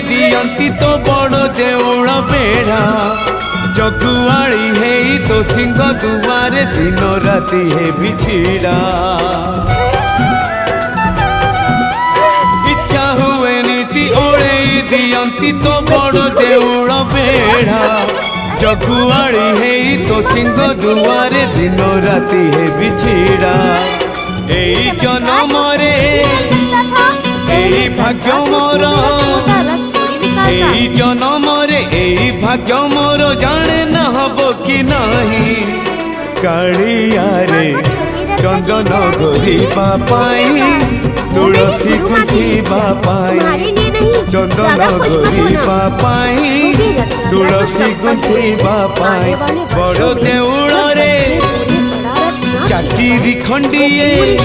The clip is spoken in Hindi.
दियंती तो बड़ देउल बेढ़ा जगुआड़ी है तो सिंह दुआरे दिन राति है बिछिड़ा इच्छा हुए नीति ओढ़े दियंती तो बड़ देउल बेढ़ा जगुआड़ी है तो सिंह दुआरे दिन राति है बिछिड़ा एई जन्म रे एई भाग्य मोर एई जन्म रे एई भाग्य मोर जाने न हबो कि नहीं कालिया रे चंदन घोरिबा पाई तुलसी गुंथिबा पाई चंदन घोरिबा पाई तुलसी गुंथिबा पाई बड़ देउल रे चाकिरी खंडिए